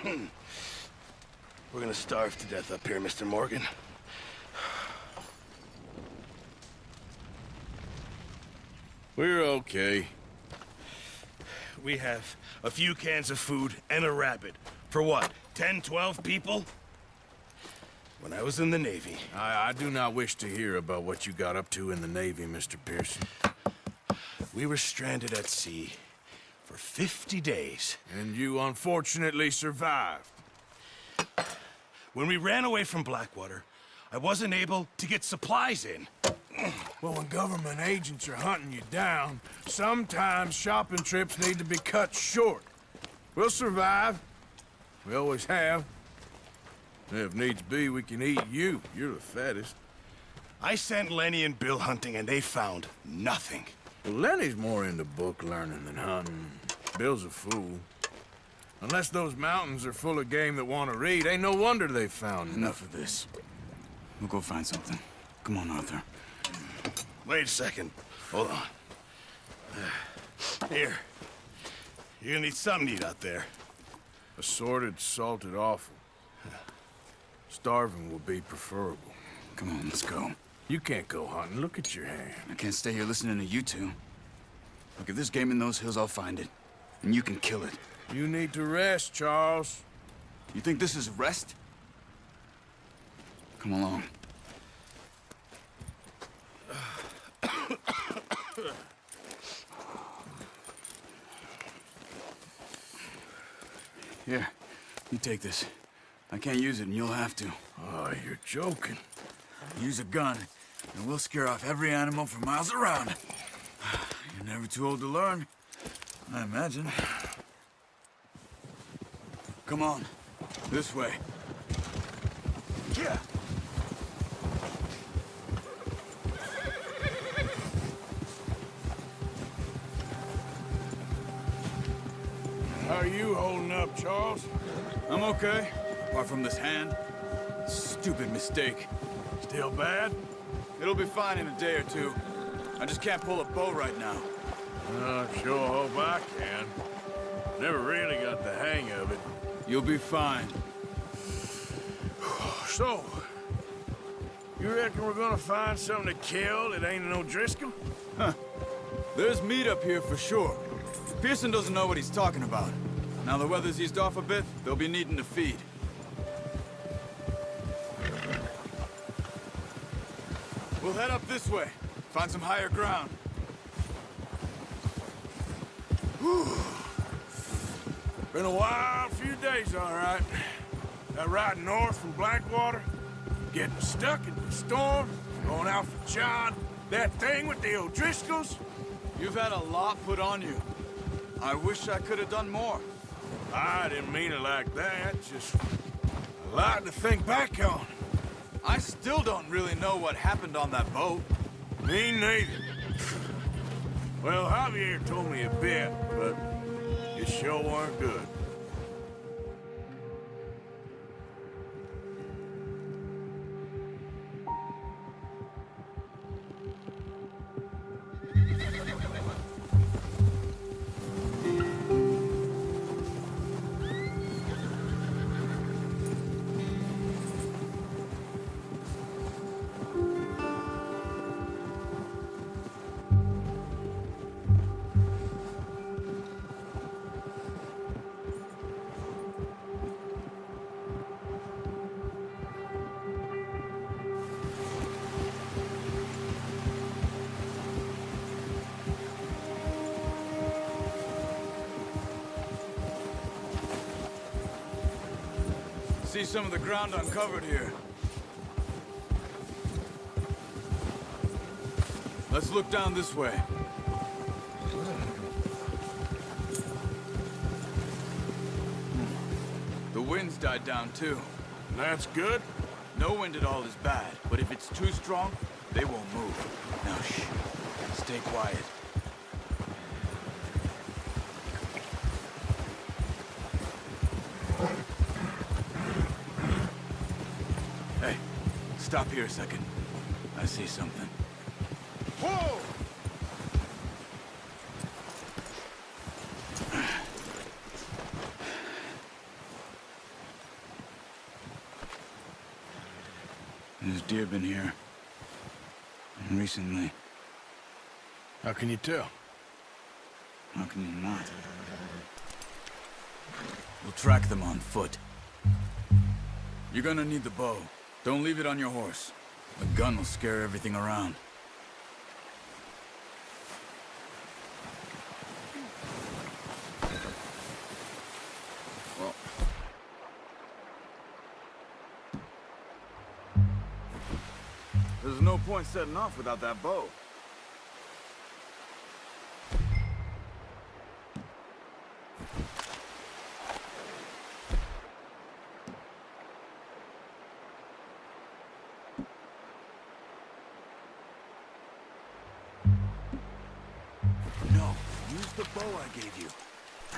We're gonna starve to death up here, Mr. Morgan. We're okay. We have a few cans of food and a rabbit. For what, 10, 12 people? When I was in the Navy... I do not wish to hear about what you got up to in the Navy, Mr. Pearson. We were stranded at sea for 50 days. And you unfortunately survived. When we ran away from Blackwater, I wasn't able to get supplies in. Well, when government agents are hunting you down, sometimes shopping trips need to be cut short. We'll survive. We always have. If needs be, we can eat you. You're the fattest. I sent Lenny and Bill hunting, and they found nothing. Well, Lenny's more into book learning than hunting. Bill's a fool. Unless those mountains are full of game that want to read, ain't no wonder they found Enough of this. We'll go find something. Come on, Arthur. Wait a second. Hold on. Here. You're gonna need something to eat out there. Assorted, salted offal. Starving will be preferable. Come on, let's go. You can't go hunting. Look at your hand. I can't stay here listening to you two. Look, if there's game in those hills, I'll find it. And you can kill it. You need to rest, Charles. You think this is rest? Come along. Here, you take this. I can't use it, and you'll have to. Oh, you're joking. Use a gun, and we'll scare off every animal for miles around. You're never too old to learn, I imagine. Come on, this way. Yeah. How are you holding up, Charles? I'm okay, apart from this hand. Stupid mistake. Still bad? It'll be fine in a day or two. I just can't pull a bow right now. I sure hope I can. Never really got the hang of it. You'll be fine. So, you reckon we're gonna find something to kill that ain't no Driscoll? There's meat up here for sure. Pearson doesn't know what he's talking about. Now the weather's eased off a bit, they'll be needing to feed. We'll head up this way. Find some higher ground. Whew. Been a wild few days, all right. That ride north from Blackwater, getting stuck in the storm, going out for John, that thing with the O'Driscolls. You've had a lot put on you. I wish I could have done more. I didn't mean it like that, just a lot to think back on. I still don't really know what happened on that boat. Me neither. Well, Javier told me a bit, but it sure weren't good. See some of the ground uncovered here. Let's look down this way. The wind's died down too. That's good. No wind at all is bad, but if it's too strong, they won't move. Now shh. Stay quiet. Hey, stop here a second. I see something. Whoa! There's deer been here. And recently. How can you tell? How can you not? We'll track them on foot. You're gonna need the bow. Don't leave it on your horse. The gun will scare everything around. There's no point setting off without that bow. No, use the bow I gave you.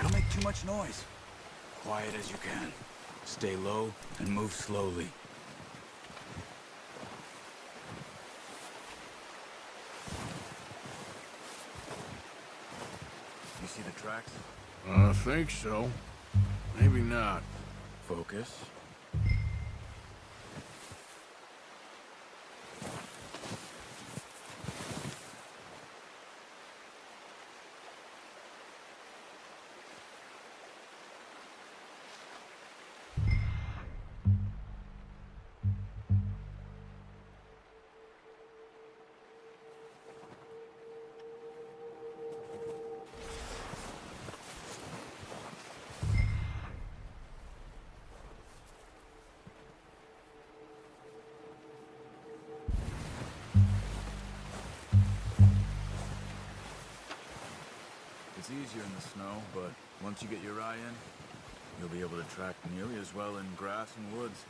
Don't make too much noise. Quiet as you can. Stay low and move slowly. You see the tracks? I think so. Maybe not. Focus. It's easier in the snow, but once you get your eye in, you'll be able to track nearly as well in grass and woods.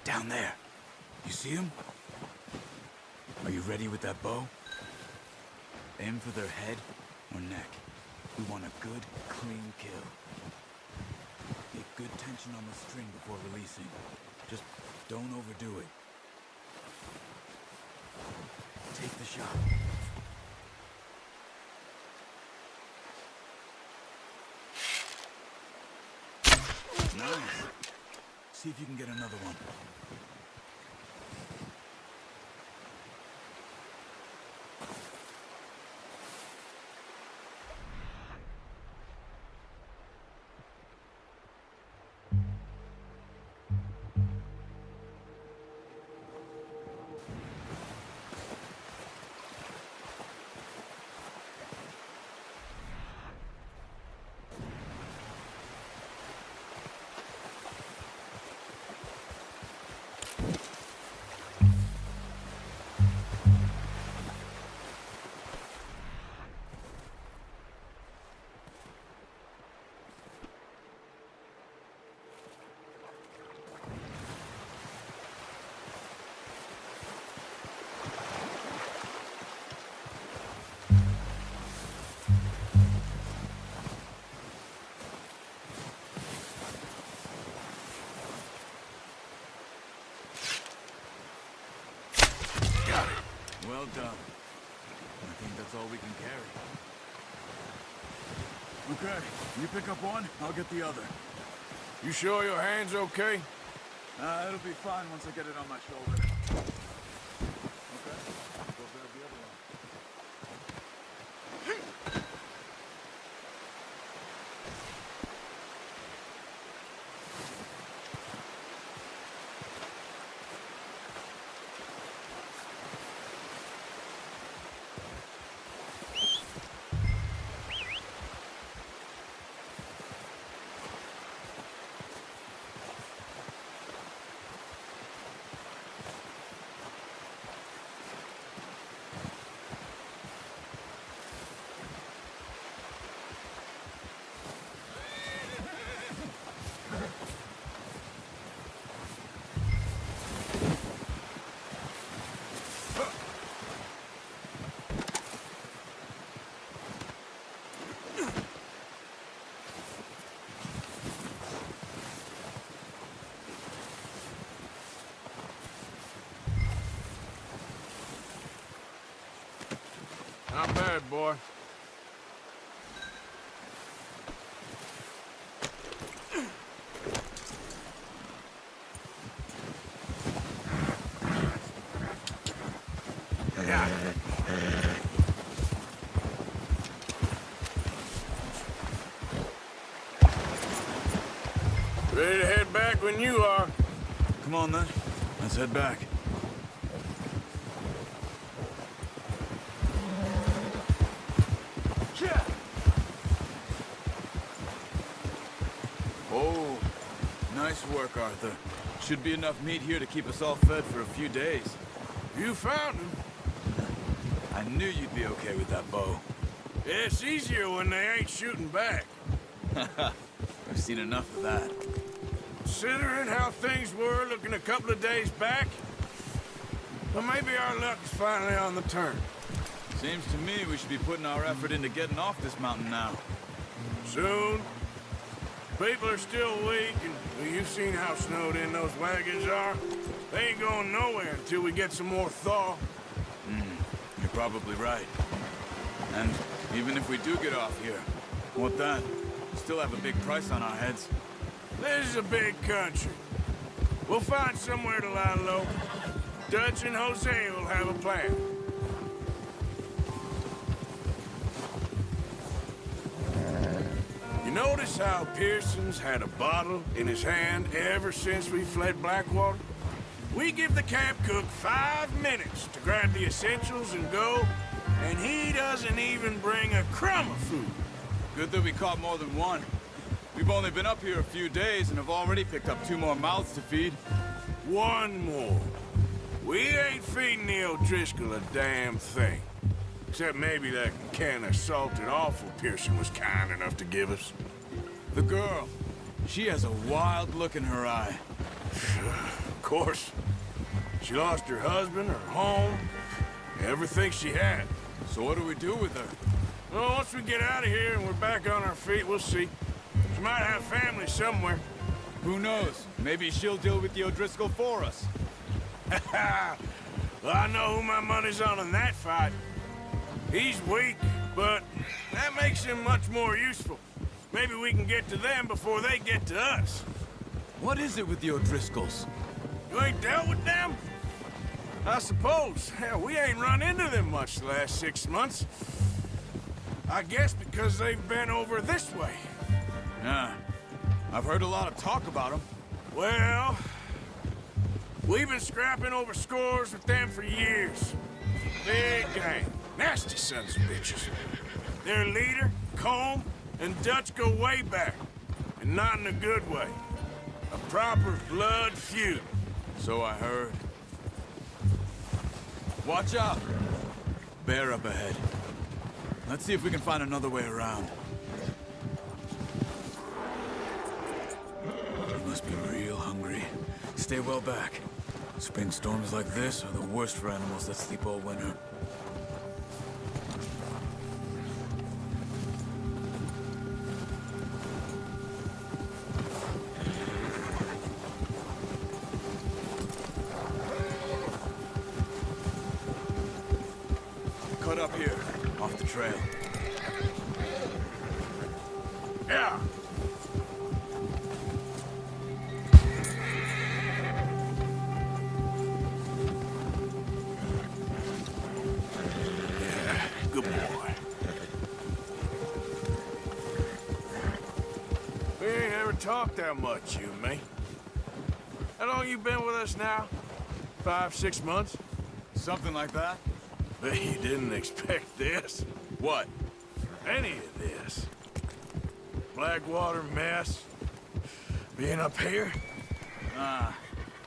Down there. You see him? Are you ready with that bow? Aim for their head or neck. We want a good, clean kill. Get good tension on the string before releasing. Just don't overdo it. Take the shot. Nice. See if you can get another one. Well done. I think that's all we can carry. Okay, you pick up one, I'll get the other. You sure your hand's okay? It'll be fine once I get it on my shoulder. Okay, go grab the other one. ahead, boy. Ready to head back when you are. Come on, then. Let's head back. Oh, nice work, Arthur. Should be enough meat here to keep us all fed for a few days. You found him. I knew you'd be okay with that bow. It's easier when they ain't shooting back. I've seen enough of that. Considering how things were looking a couple of days back, well, maybe our luck's finally on the turn. Seems to me we should be putting our effort into getting off this mountain now. Soon. People are still weak, and well, you've seen how snowed in those wagons are. They ain't going nowhere until we get some more thaw. You're probably right. And even if we do get off here, what then? We still have a big price on our heads. This is a big country. We'll find somewhere to lie low. Dutch and Jose will have a plan. You notice how Pearson's had a bottle in his hand ever since we fled Blackwater? We give the camp cook 5 minutes to grab the essentials and go, and he doesn't even bring a crumb of food. Good that we caught more than one. We've only been up here a few days and have already picked up 2 more mouths to feed. 1 more. We ain't feeding the O'Driscoll a damn thing. Except maybe that can of salted offal Pearson was kind enough to give us. The girl, she has a wild look in her eye. Of course. She lost her husband, her home, everything she had. So what do we do with her? Well, once we get out of here and we're back on our feet, we'll see. She might have family somewhere. Who knows? Maybe she'll deal with the O'Driscoll for us. Well, I know who my money's on in that fight. He's weak, but that makes him much more useful. Maybe we can get to them before they get to us. What is it with the O'Driscolls? You ain't dealt with them? I suppose. Hell, we ain't run into them much the last 6 months. I guess because they've been over this way. Yeah. I've heard a lot of talk about them. Well, we've been scrapping over scores with them for years. Big gang. Nasty sons of bitches. Their leader, Combe, and Dutch go way back. And not in a good way. A proper blood feud. So I heard. Watch out! Bear up ahead. Let's see if we can find another way around. You must be real hungry. Stay well back. Spring storms like this are the worst for animals that sleep all winter. Cut up here, off the trail. Yeah. Good boy. We ain't ever talked that much, you and me. How long you been with us now? 5, 6 months? Something like that? Bet you didn't expect this. What? Any of this. Blackwater mess. Being up here.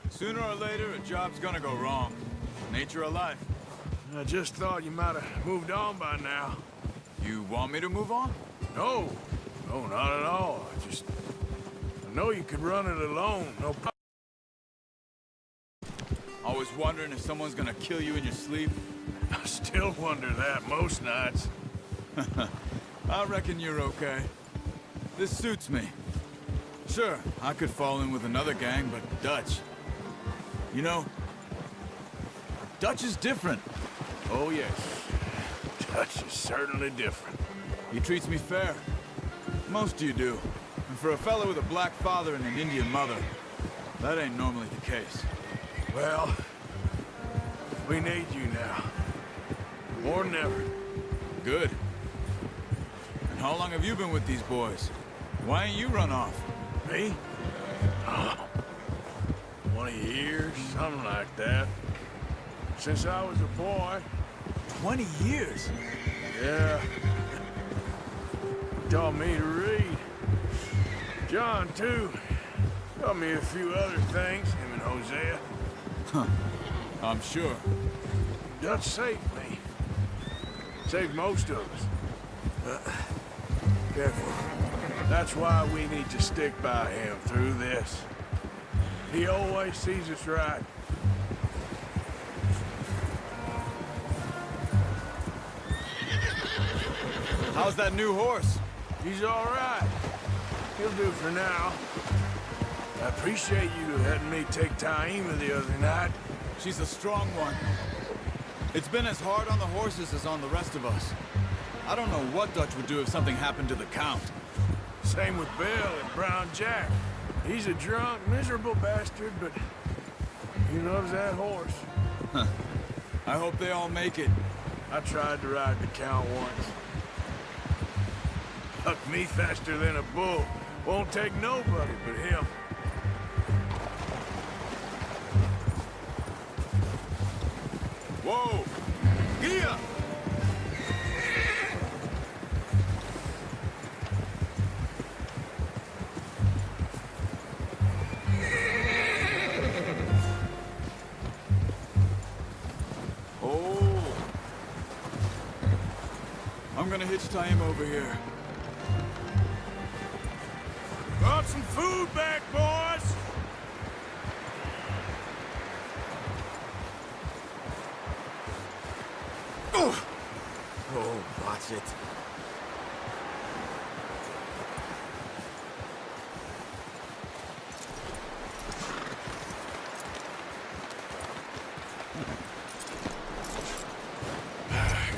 Sooner or later, a job's gonna go wrong. Nature of life. I just thought you might have moved on by now. You want me to move on? No. No, not at all. I know you could run it alone. No problem. Always wondering if someone's gonna kill you in your sleep? I still wonder that most nights. I reckon you're okay. This suits me. Sure, I could fall in with another gang, but Dutch... You know, Dutch is different. Oh, yes. Dutch is certainly different. He treats me fair. Most of you do. And for a fellow with a black father and an Indian mother, that ain't normally the case. Well, we need you now. More than ever. Good. And how long have you been with these boys? Why ain't you run off? Me? 20 years, something like that. Since I was a boy. 20 years? Yeah. Taught me to read. John, too. Taught me a few other things, him and Hosea. I'm sure. Dutch saved me. Saved most of us. Careful. That's why we need to stick by him through this. He always sees us right. How's that new horse? He's all right. He'll do for now. I appreciate you letting me take Taima the other night. She's a strong one. It's been as hard on the horses as on the rest of us. I don't know what Dutch would do if something happened to the Count. Same with Bill and Brown Jack. He's a drunk, miserable bastard, but he loves that horse. I hope they all make it. I tried to ride the Count once. Hucked me faster than a bull. Won't take nobody but him. Whoa! Gia! Oh! I'm gonna hitch Taima over here. Brought some food back, boys! Oh, watch it.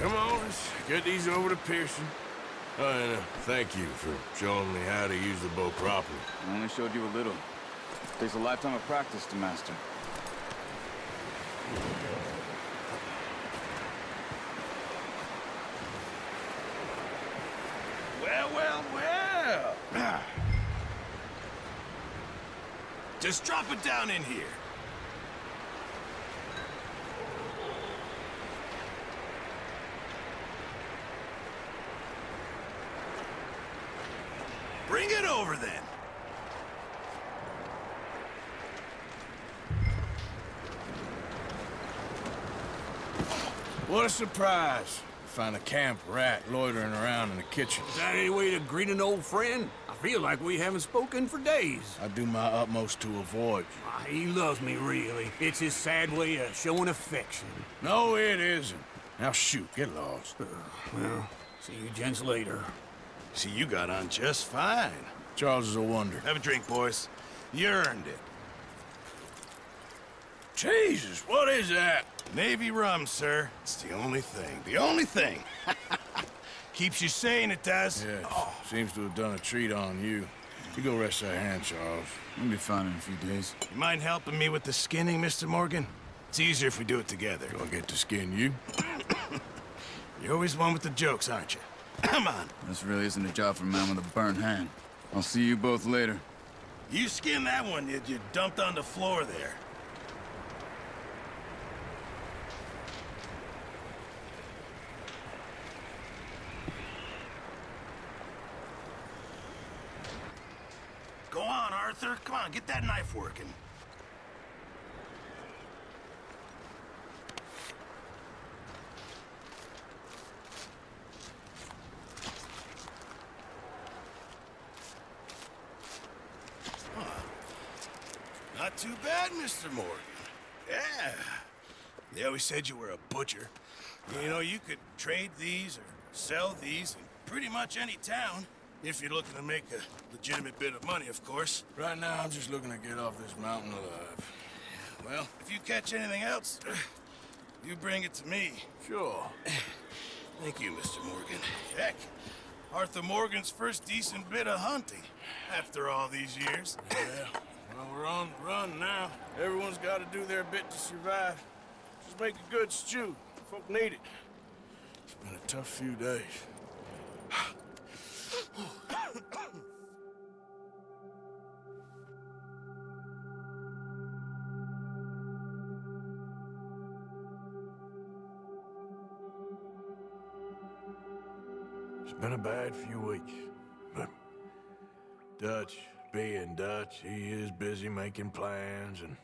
Come on, let's get these over to Pearson. Oh, and thank you for showing me how to use the bow properly. I only showed you a little. Takes a lifetime of practice to master. Well, well, well. Just drop it down in here. Bring it over, then. What a surprise. Find a camp rat loitering around in the kitchen. Is that any way to greet an old friend? I feel like we haven't spoken for days. I do my utmost to avoid you. He loves me, really. It's his sad way of showing affection. No, it isn't. Now shoot, get lost. Well, see you gents later. See, you got on just fine. Charles is a wonder. Have a drink, boys. You earned it. Jesus, what is that? Navy rum, sir. It's the only thing. The only thing. Keeps you sane, it does. Yes, seems to have done a treat on you. You go rest that hand, Charles. I'll be fine in a few days. You mind helping me with the skinning, Mr. Morgan? It's easier if we do it together. Do I get to skin you? You're always one with the jokes, aren't you? Come on. This really isn't a job for a man with a burnt hand. I'll see you both later. You skin that one you dumped on the floor there. Go on, Arthur. Come on, get that knife working. Not too bad, Mr. Morgan. Yeah. They always said you were a butcher. You know, you could trade these or sell these in pretty much any town. If you're looking to make a legitimate bit of money, of course. Right now, I'm just looking to get off this mountain alive. Well, if you catch anything else, you bring it to me. Sure. Thank you, Mr. Morgan. Heck, Arthur Morgan's first decent bit of hunting after all these years. Yeah, well, we're on the run now. Everyone's got to do their bit to survive. Just make a good stew. Folk need it. It's been a tough few days. It's been a bad few weeks, but Dutch being Dutch, he is busy making plans, and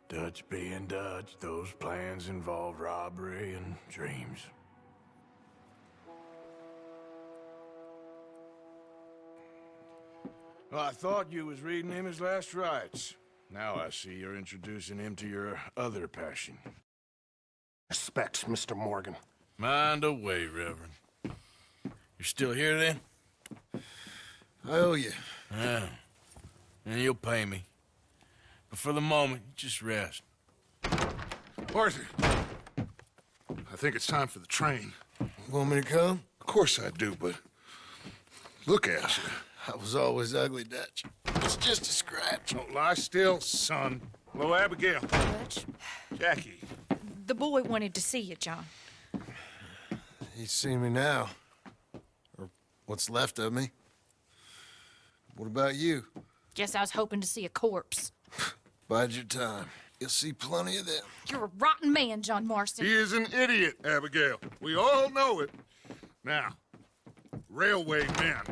Dutch being Dutch, those plans involve robbery and dreams. Well, I thought you was reading him his last rites. Now I see you're introducing him to your other passion. Respects, Mr. Morgan. Mind away, Reverend. You're still here, then? I owe you. Yeah. And you'll pay me. But for the moment, just rest. Arthur, I think it's time for the train. Want me to come? Of course I do, but look at you. I was always ugly, Dutch. It's just a scratch. Don't lie still, son. Hello, Abigail. Dutch, Jackie. the boy wanted to see you, John. He's seen me now. Or what's left of me. What about you? Guess I was hoping to see a corpse. Bide your time. You'll see plenty of them. You're a rotten man, John Marston. He is an idiot, Abigail. We all know it. Now, railway men.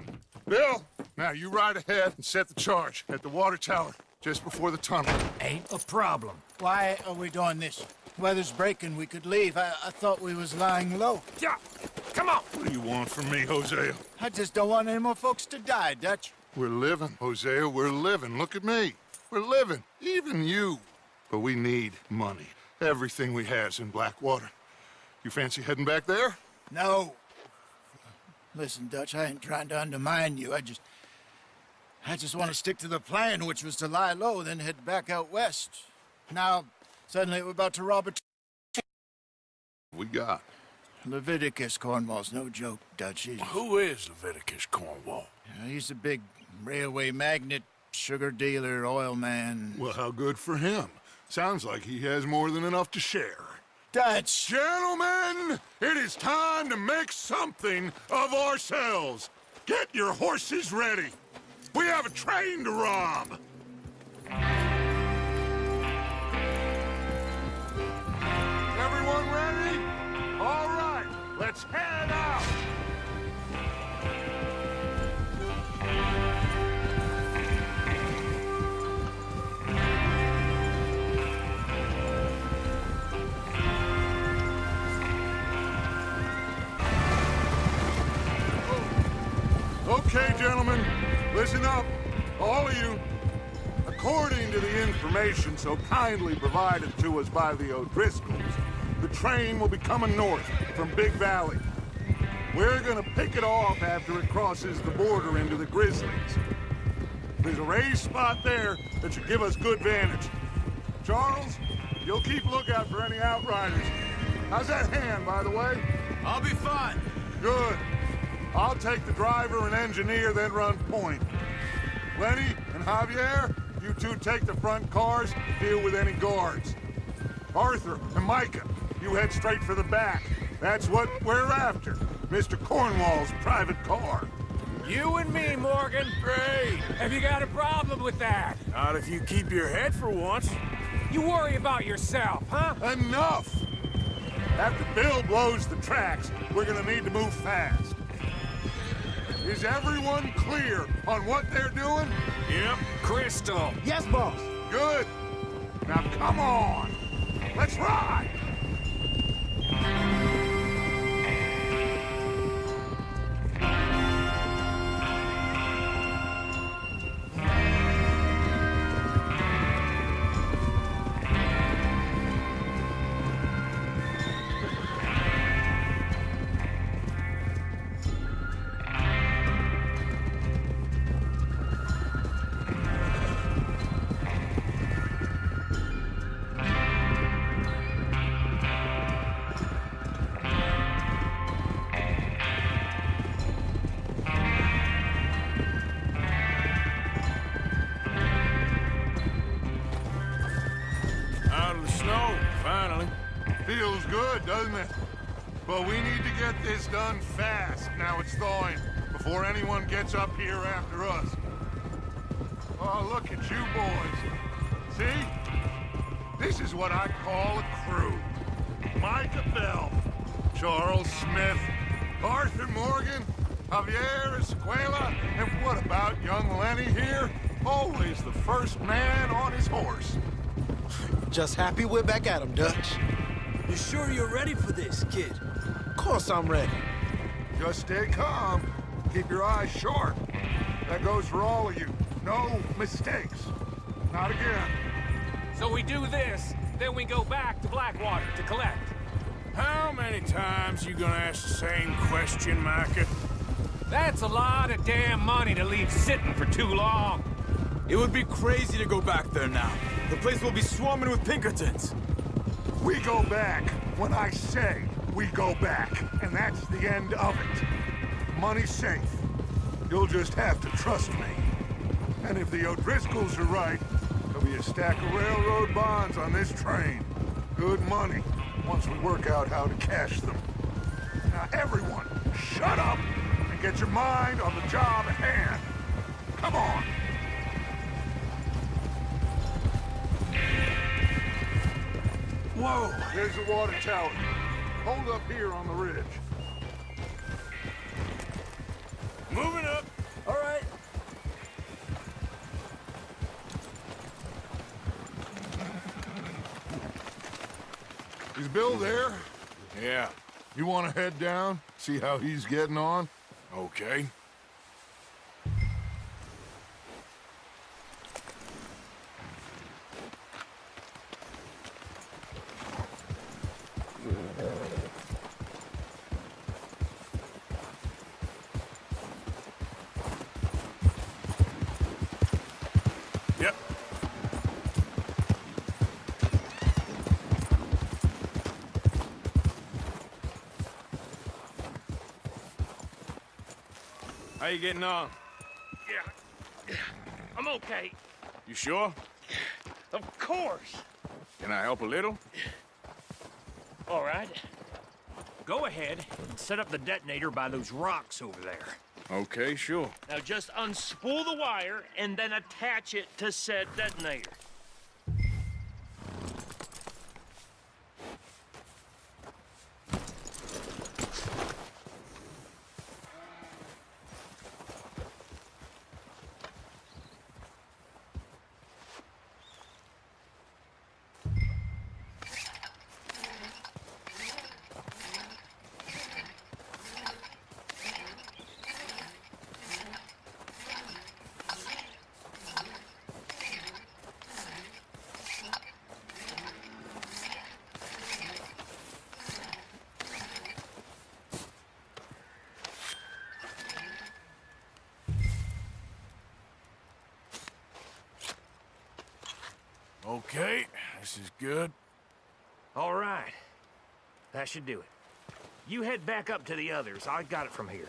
Bill, now you ride ahead and set the charge at the water tower just before the tunnel. Ain't a problem. Why are we doing this? Weather's breaking. We could leave. I thought we was lying low. Yeah, come on. What do you want from me, Hosea? I just don't want any more folks to die, Dutch. We're living, Hosea. We're living. Look at me. We're living. Even you. But we need money. Everything we has in Blackwater. You fancy heading back there? No. Listen, Dutch, I ain't trying to undermine you. I just want to stick to the plan, which was to lie low, then head back out west. Now, suddenly we're about to rob a We got. Leviticus Cornwall's no joke, Dutch. Who is Leviticus Cornwall? He's a big railway magnate, sugar dealer, oil man. Well, how good for him. Sounds like he has more than enough to share. Dutch! Gentlemen, it is time to make something of ourselves. Get your horses ready. We have a train to rob. Everyone ready? All right, let's head out. Okay, gentlemen, listen up, all of you. According to the information so kindly provided to us by the O'Driscolls, the train will be coming north from Big Valley. We're gonna pick it off after it crosses the border into the Grizzlies. There's a raised spot there that should give us good vantage. Charles, you'll keep lookout for any outriders. How's that hand, by the way? I'll be fine. Good. I'll take the driver and engineer, then run point. Lenny and Javier, you two take the front cars, deal with any guards. Arthur and Micah, you head straight for the back. That's what we're after. Mr. Cornwall's private car. You and me, Morgan. Great. Have you got a problem with that? Not if you keep your head for once. You worry about yourself, huh? Enough! After Bill blows the tracks, we're gonna need to move fast. Is everyone clear on what they're doing? Yep. Crystal. Yes, boss. Good. Now come on. Let's ride. Feels good, doesn't it? But we need to get this done fast. Now it's thawing, before anyone gets up here after us. Oh, look at you boys. See? This is what I call a crew. Micah Bell, Charles Smith, Arthur Morgan, Javier Escuela, and what about young Lenny here? Always the first man on his horse. Just happy we're back at him, Dutch. You sure you're ready for this, kid? Of course I'm ready. Just stay calm. Keep your eyes sharp. That goes for all of you. No mistakes. Not again. So we do this, then we go back to Blackwater to collect. How many times you gonna ask the same question, Micah? That's a lot of damn money to leave sitting for too long. It would be crazy to go back there now. The place will be swarming with Pinkertons. We go back when I say we go back, and that's the end of it. Money's safe. You'll just have to trust me. And if the O'Driscolls are right, there'll be a stack of railroad bonds on this train. Good money, once we work out how to cash them. Now everyone, shut up and get your mind on the job at hand. Come on. Whoa, there's the water tower. Hold up here on the ridge. Moving up. All right. Is Bill there? Yeah. You want to head down, see how he's getting on? Okay. Yep. How you getting on? Yeah, I'm okay. You sure? Of course. Can I help a little? All right. Go ahead and set up the detonator by those rocks over there. Okay, sure. Now just unspool the wire and then attach it to said detonator. Okay, this is good. All right. That should do it. You head back up to the others. I got it from here.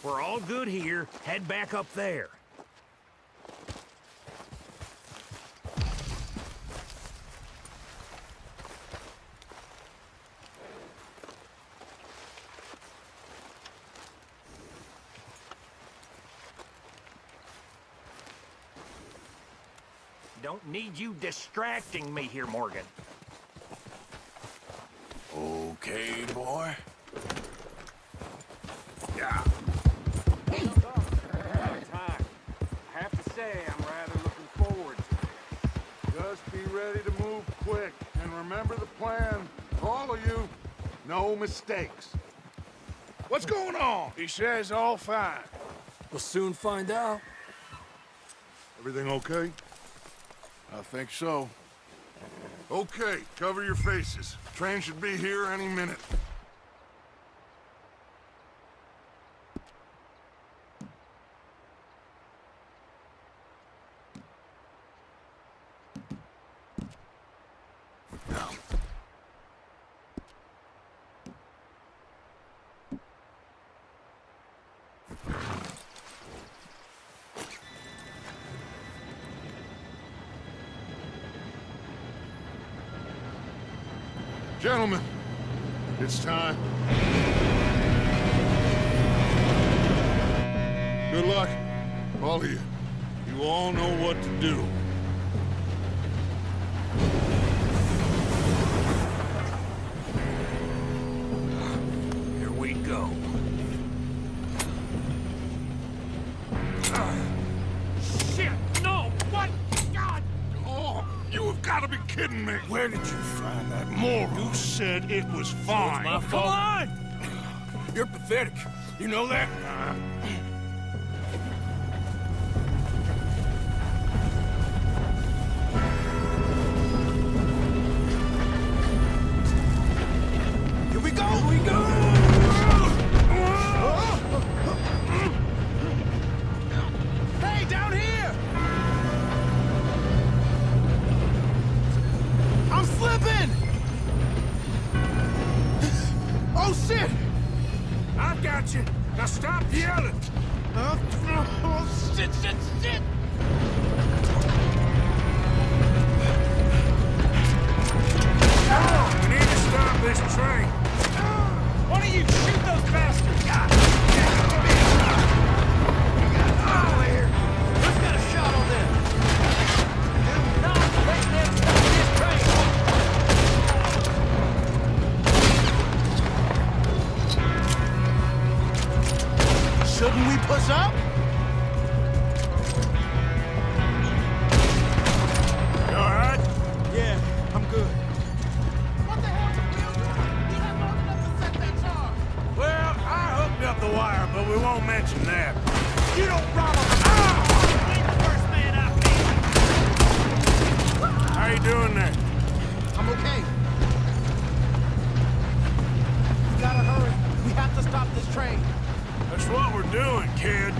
We're all good here. Head back up there. Don't need you distracting me here, Morgan. Okay, boy. Yeah. Time. I have to say, I'm rather looking forward to this. Just be ready to move quick, and remember the plan. All of you, no mistakes. What's going on? He says all fine. We'll soon find out. Everything okay? I think so. Okay, cover your faces. Train should be here any minute. Gentlemen, it's time. Good luck, all of you. You all know what to do. Here we go. Shit! No! What? God! Oh, you have got to be kidding me. Where did you find that moron? You said it was fine. My Come fault. on! You're pathetic. You know that? Here we go! Here we go! Hey, down here! I'm slipping! Oh, shit! I got you. Now stop yelling. Oh, shit, shit, shit! We need to stop this train. Why don't you shoot those bastards? God! Oh, here! Let's get a shot on them! Do not let them stop this train! Shouldn't we push up? You all right? Yeah, I'm good. What the hell did we do? We had long enough to set that charge. Well, I hooked up the wire, but we won't mention that. You don't rob a... Ain't the first man I've been. How you doing there? I'm okay. We gotta hurry. We have to stop this train. That's what we're doing, kid.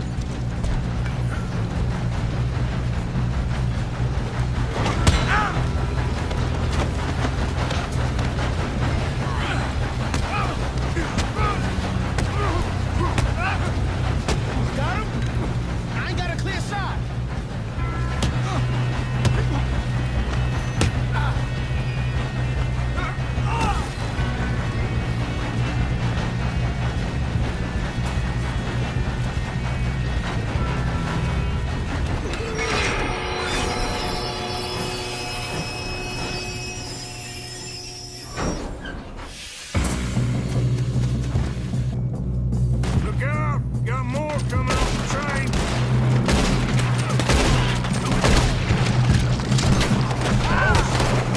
Got him? I ain't got a clear shot. Look out! Got more coming off the train.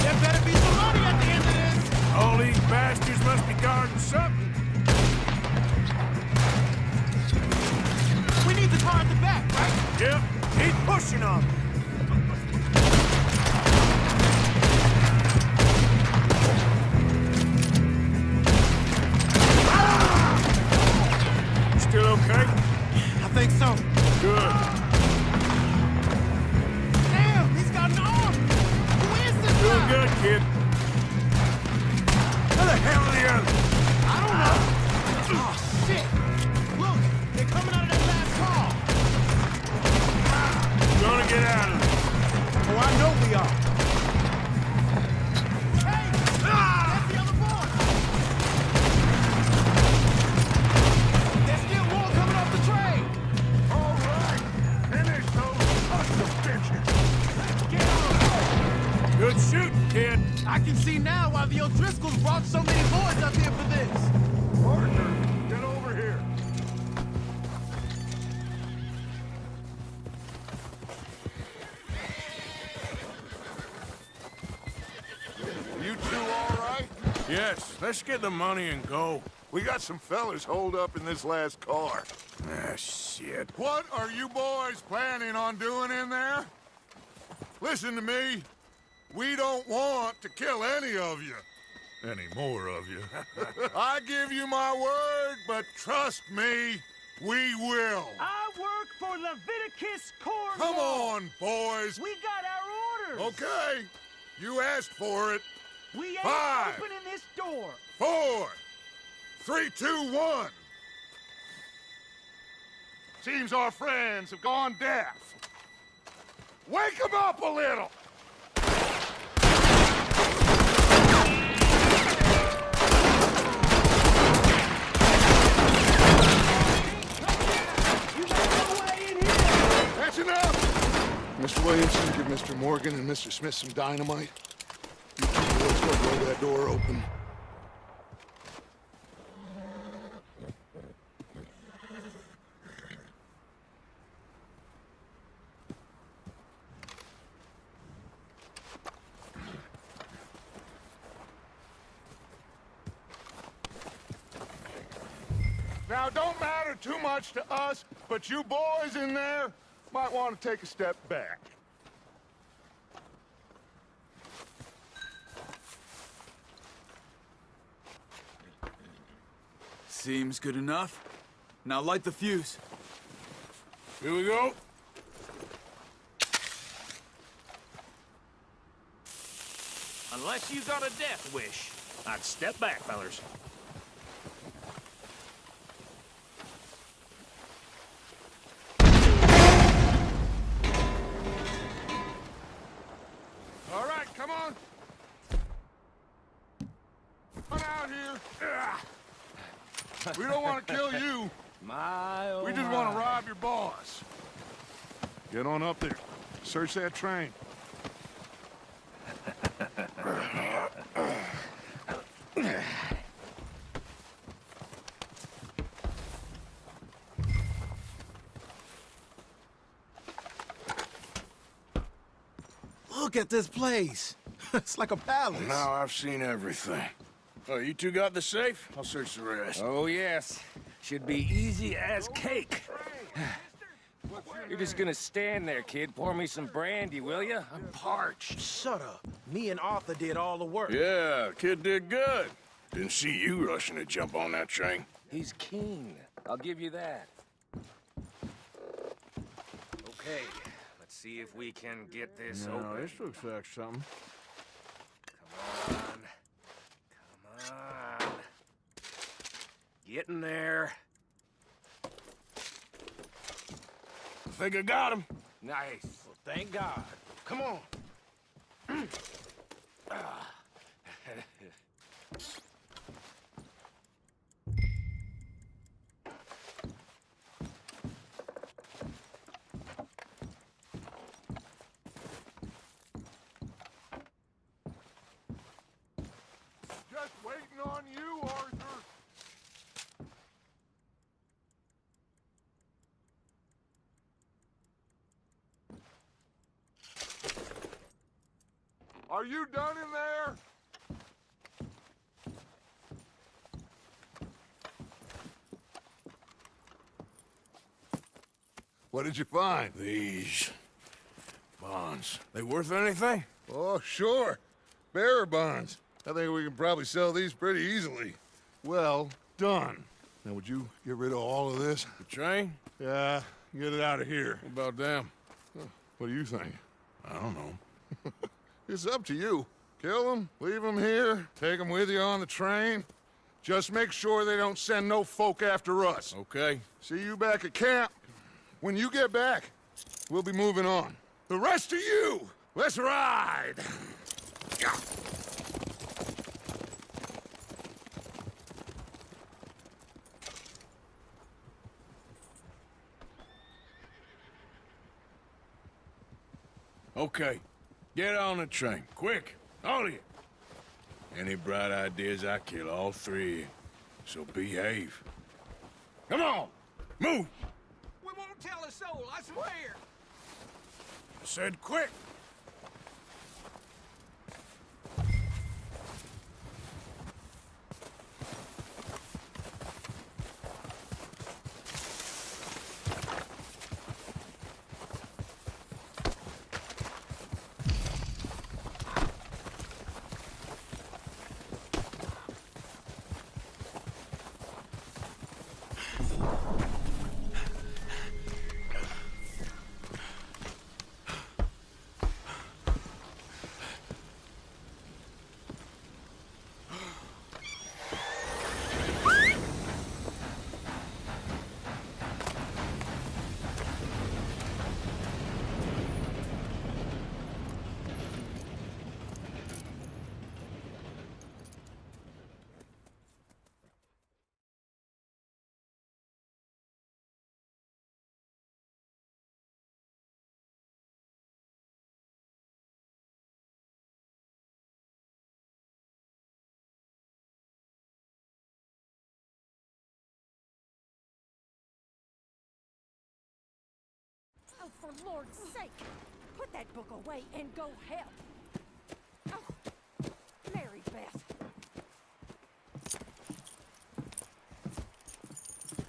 There better be some money at the end of this. All these bastards must be guarding something. We need the car at the back, right? Yep, keep pushing on them. Still okay? I think so. Good. Damn, he's got an arm. Who is this Doing guy? good, kid. Where the hell are the others? I don't know. Oh, shit. Look, they're coming out of that last car. Gonna get out of there. Oh, I know we are. Hey, that's the other boy. There's still more coming off the train. All right, finish those sons of bitches. Get on. Good shooting, kid. I can see now why the O'Driscolls brought so many boys up here for this. Partner, get over here. You two all right? Yes, let's get the money and go. We got some fellas holed up in this last car. Ah, shit. What are you boys planning on doing in there? Listen to me. We don't want to kill any of you. Any more of you. I give you my word, but trust me, we will. I work for Leviticus Corps. Come on, boys. We got our orders. Okay. You asked for it. We ain't 5, opening this door. 4, 3, 2, 1. Seems our friends have gone deaf. Wake them up a little! That's enough! Mr. Williamson, give Mr. Morgan and Mr. Smith some dynamite. You two boys go blow that door open. Now, don't matter too much to us, but you boys in there might want to take a step back. Seems good enough. Now light the fuse. Here we go. Unless you got a death wish, I'd step back, fellers. All right, come on. Come out here. We don't want to kill you. My, oh We just want to rob your boss. Get on up there. Search that train. Look at this place. It's like a palace. Now I've seen everything. Oh, you two got the safe? I'll search the rest. Oh, yes. Should be easy as cake. You're just gonna stand there, kid. Pour me some brandy, will ya? I'm parched. Shut up. Me and Arthur did all the work. Yeah, kid did good. Didn't see you rushing to jump on that train. He's keen. I'll give you that. Okay, let's see if we can get this open. This looks like something. Come on. Come on. Get in there. I think I got him. Nice. Well, thank God. Come on. Just waiting on you, Arthur. Are you done in there? What did you find? These bonds. They worth anything? Oh, sure. Bearer bonds. I think we can probably sell these pretty easily. Well done. Now, would you get rid of all of this? The train? Yeah, get it out of here. What about them? What do you think? I don't know. It's up to you. Kill them, leave them here, take them with you on the train. Just make sure they don't send no folk after us. Okay. See you back at camp. When you get back, we'll be moving on. The rest of you, let's ride! Okay. Get on the train. Quick. All of you. Any bright ideas, I kill all three of you. So behave. Come on! Move! We won't tell a soul, I swear. I said quick! for Lord's sake, put that book away and go help. Oh, Mary Beth.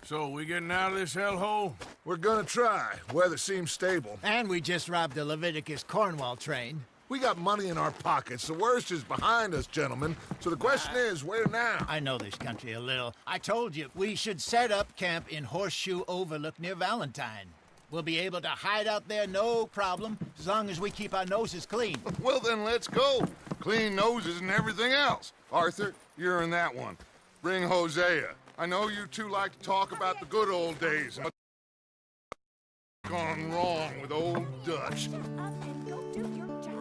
So, we getting out of this hellhole? We're gonna try. Weather seems stable. And we just robbed the Leviticus Cornwall train. We got money in our pockets. The worst is behind us, gentlemen. So the question is, where now? I know this country a little. I told you, we should set up camp in Horseshoe Overlook near Valentine. We'll be able to hide out there, no problem, as long as we keep our noses clean. Well, then let's go. Clean noses and everything else. Arthur, you're in that one. Bring Hosea. I know you two like to talk about the good old days. What's gone wrong with old Dutch? Up and go do your job.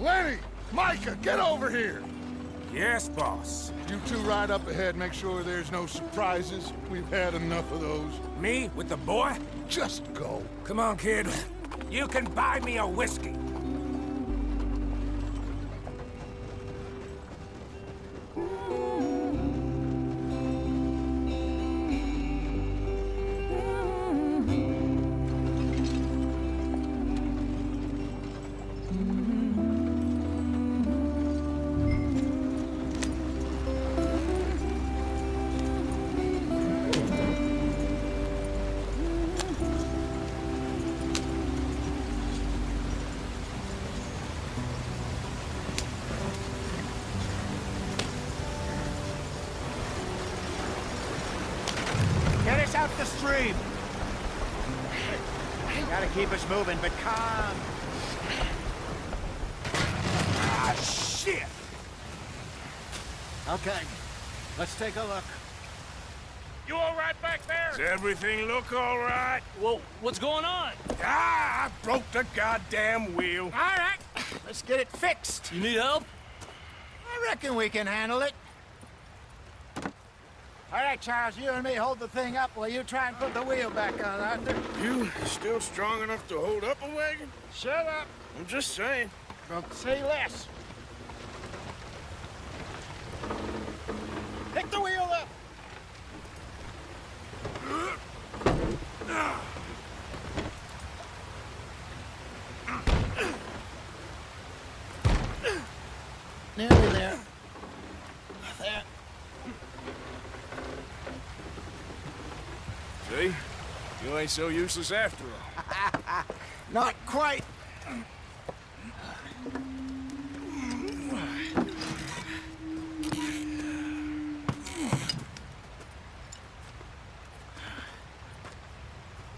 Lenny! Micah, get over here! Yes, boss. You two ride up ahead, make sure there's no surprises. We've had enough of those. Me with the boy? Just go. Come on, kid. You can buy me a whiskey. Get us out the stream. Gotta keep us moving, but calm. Ah, shit! Okay, let's take a look. You all right back there? Does everything look all right? Well, what's going on? Ah, I broke the goddamn wheel. All right, let's get it fixed. You need help? I reckon we can handle it. All right, Charles, you and me hold the thing up while you try and put the wheel back on, Arthur. You still strong enough to hold up a wagon? Shut up. I'm just saying. Don't say less. Pick the wheel up. Nearly there. There. See? You ain't so useless after all. Not quite.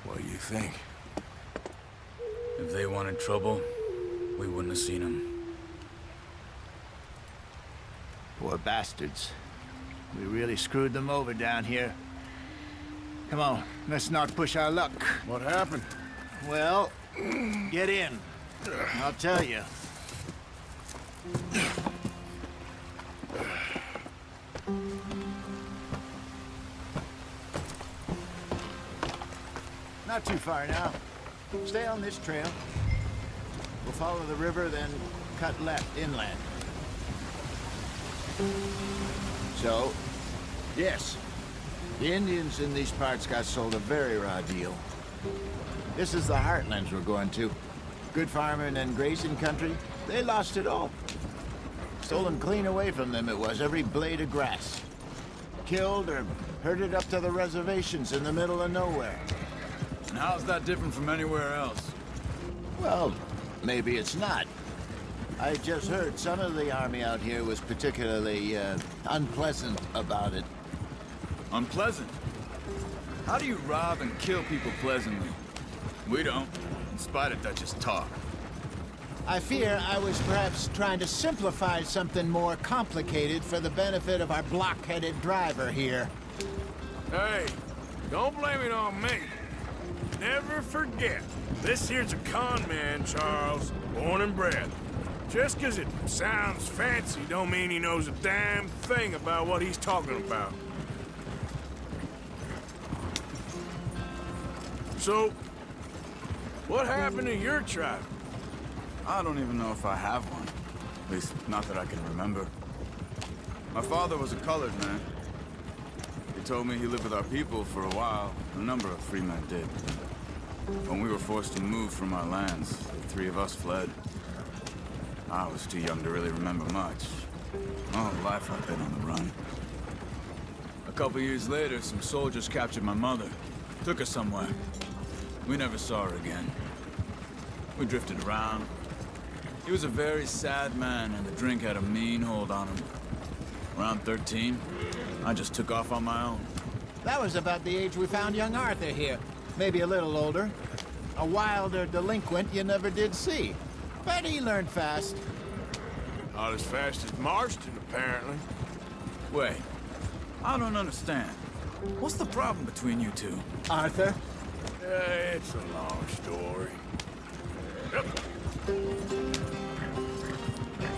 What do you think? If they wanted trouble, we wouldn't have seen them. Poor bastards. We really screwed them over down here. Come on, let's not push our luck. What happened? Well, get in. I'll tell you. Not too far now. Stay on this trail. We'll follow the river, then cut left inland. So, yes, the Indians in these parts got sold a very raw deal. This is the heartlands we're going to. Good farming and grazing country, they lost it all. Stolen clean away from them it was, every blade of grass. killed or herded up to the reservations in the middle of nowhere. And how's that different from anywhere else? Well, maybe it's not. I just heard some of the army out here was particularly unpleasant about it. Unpleasant? How do you rob and kill people pleasantly? We don't, in spite of Dutch's talk. I fear I was perhaps trying to simplify something more complicated for the benefit of our block-headed driver here. Hey, don't blame it on me. Never forget, this here's a con man, Charles, born and bred. Just 'cause it sounds fancy don't mean he knows a damn thing about what he's talking about. So, what happened to your tribe? I don't even know if I have one. At least, not that I can remember. My father was a colored man. He told me he lived with our people for a while. A number of free men did. When we were forced to move from our lands, the three of us fled. I was too young to really remember much. All life I've been on the run. A couple years later, some soldiers captured my mother. Took her somewhere. We never saw her again. We drifted around. He was a very sad man, and the drink had a mean hold on him. Around 13, I just took off on my own. That was about the age we found young Arthur here. Maybe a little older. A wilder delinquent you never did see. But he learned fast. Not as fast as Marston, apparently. Wait, I don't understand. What's the problem between you two? Arthur? It's a long story. Yep.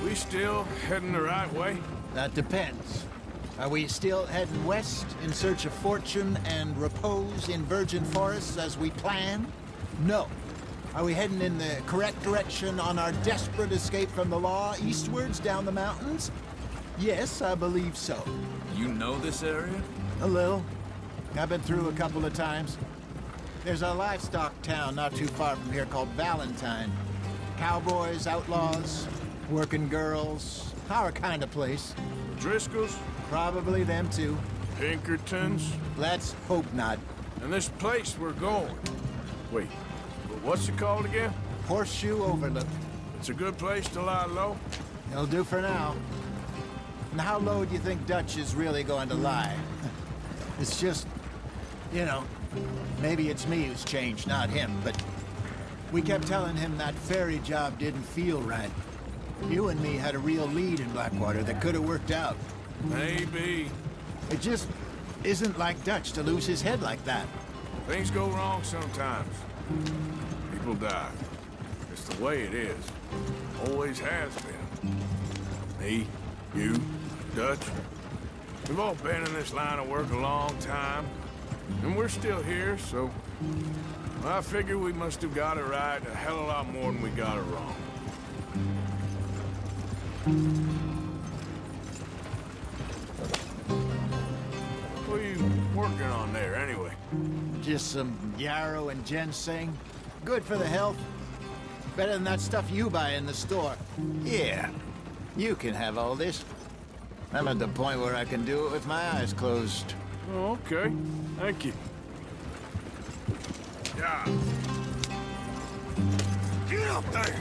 We still heading the right way? That depends. Are we still heading west in search of fortune and repose in virgin forests as we planned? No. Are we heading in the correct direction on our desperate escape from the law eastwards down the mountains? Yes, I believe so. You know this area? A little. I've been through a couple of times. There's a livestock town not too far from here called Valentine. Cowboys, outlaws, working girls, our kind of place. Driscolls? Probably them too. Pinkertons? Let's hope not. And this place we're going. Wait, what's it called again? Horseshoe Overlook. It's a good place to lie low? It'll do for now. And how low do you think Dutch is really going to lie? It's just, you know, maybe it's me who's changed, not him, but we kept telling him that ferry job didn't feel right. You and me had a real lead in Blackwater that could have worked out. Maybe. It just isn't like Dutch to lose his head like that. Things go wrong sometimes. People die. It's the way it is. Always has been. Me, you, Dutch. We've all been in this line of work a long time. And we're still here, so... I figure we must have got it right a hell of a lot more than we got it wrong. What are you working on there, anyway? Just some yarrow and ginseng. Good for the health. Better than that stuff you buy in the store. Yeah, you can have all this. I'm at the point where I can do it with my eyes closed. Oh, okay. Thank you. Yeah. Get up there!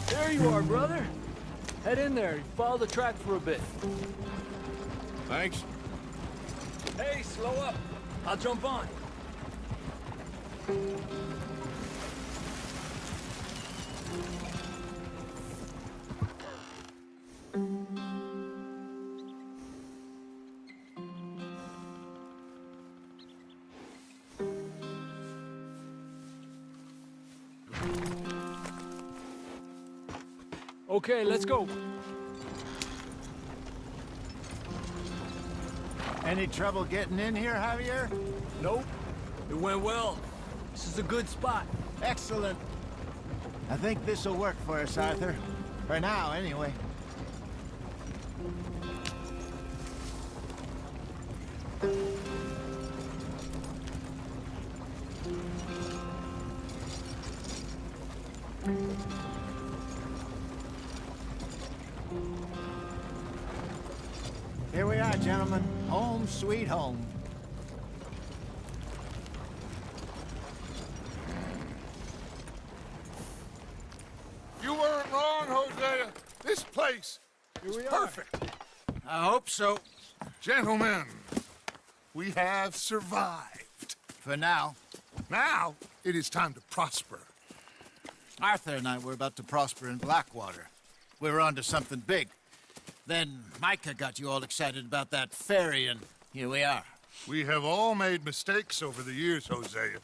There you are, brother. Head in there. Follow the track for a bit. Thanks. Hey, slow up. I'll jump on. Okay, let's go. Any trouble getting in here, Javier? Nope. It went well. This is a good spot. Excellent. I think this'll work for us, Arthur. For now, anyway. Here we are, gentlemen. Home sweet home. You weren't wrong, Hosea. This place is perfect. I hope so. Gentlemen, we have survived. For now. Now, it is time to prosper. Arthur and I were about to prosper in Blackwater. We were on to something big. Then Micah got you all excited about that ferry, and here we are. We have all made mistakes over the years, Hosea.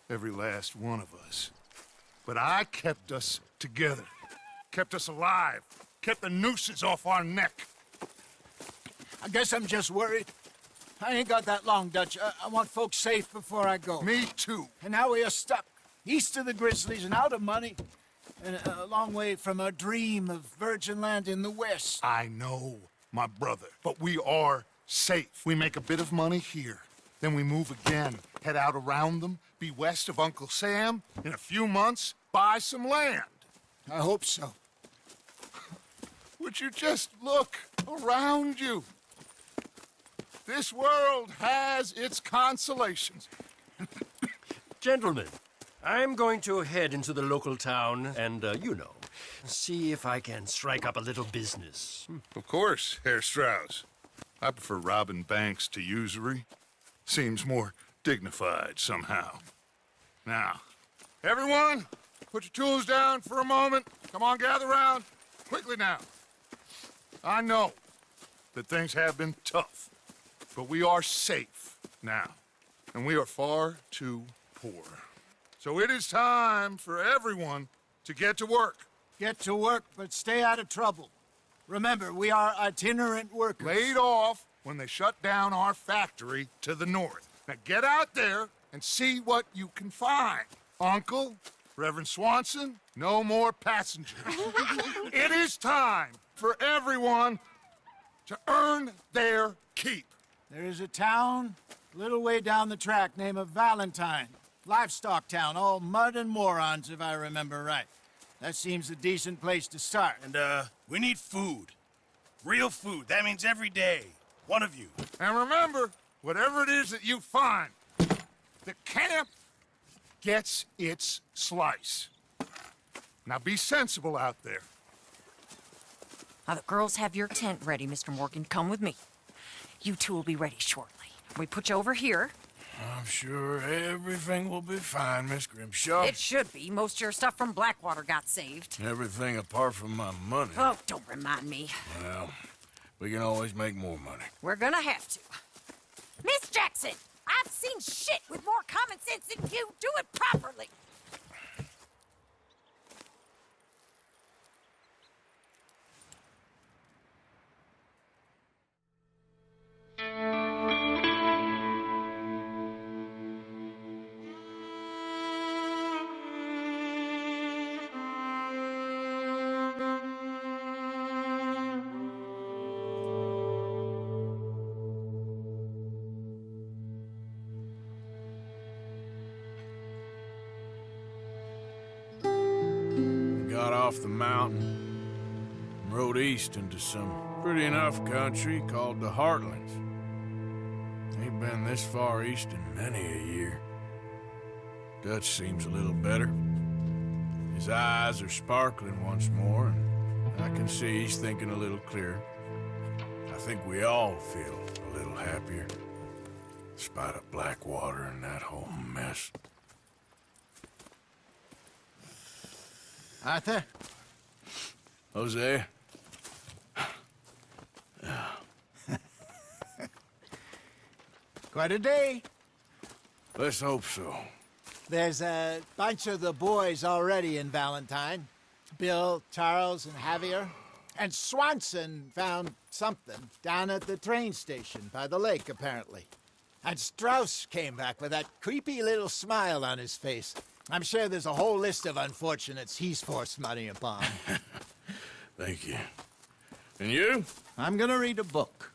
Every last one of us. But I kept us together. Kept us alive. Kept the nooses off our neck. I guess I'm just worried. I ain't got that long, Dutch. I want folks safe before I go. Me too. And now we are stuck. East of the Grizzlies and out of money. And a long way from our dream of virgin land in the west. I know, my brother. But we are safe. We make a bit of money here. Then we move again. Head out around them. Be west of Uncle Sam. In a few months, buy some land. I hope so. Would you just look around you? This world has its consolations. Gentlemen, I'm going to head into the local town and, see if I can strike up a little business. Of course, Herr Strauss. I prefer robbing banks to usury. Seems more dignified somehow. Now, everyone, put your tools down for a moment. Come on, gather round. Quickly now. I know that things have been tough, but we are safe now, and we are far too poor. So it is time for everyone to get to work. Get to work, but stay out of trouble. Remember, we are itinerant workers. Laid off when they shut down our factory to the north. Now get out there and see what you can find. Uncle, Reverend Swanson, no more passengers. It is time for everyone to earn their keep. There is a town a little way down the track named Valentine. Livestock town, all mud and morons, if I remember right. That seems a decent place to start. And, we need food. Real food. That means every day. One of you. And remember, whatever it is that you find, the camp gets its slice. Now be sensible out there. Now, the girls have your tent ready, Mr. Morgan. Come with me. You two will be ready shortly. We put you over here. I'm sure everything will be fine, Miss Grimshaw. It should be. Most of your stuff from Blackwater got saved. Everything apart from my money. Oh, don't remind me. Well, we can always make more money. We're gonna have to. Miss Jackson, I've seen shit with more common sense than you. Do it properly. Got off the mountain and rode east into some pretty enough country called the Heartlands. Ain't been this far east in many a year. Dutch seems a little better. His eyes are sparkling once more, and I can see he's thinking a little clearer. I think we all feel a little happier, in spite of Blackwater and that whole mess. Arthur? Jose? Quite a day. Let's hope so. There's a bunch of the boys already in Valentine. Bill, Charles, and Javier. And Swanson found something down at the train station by the lake, apparently. And Strauss came back with that creepy little smile on his face. I'm sure there's a whole list of unfortunates he's forced money upon. Thank you. And you? I'm gonna read a book.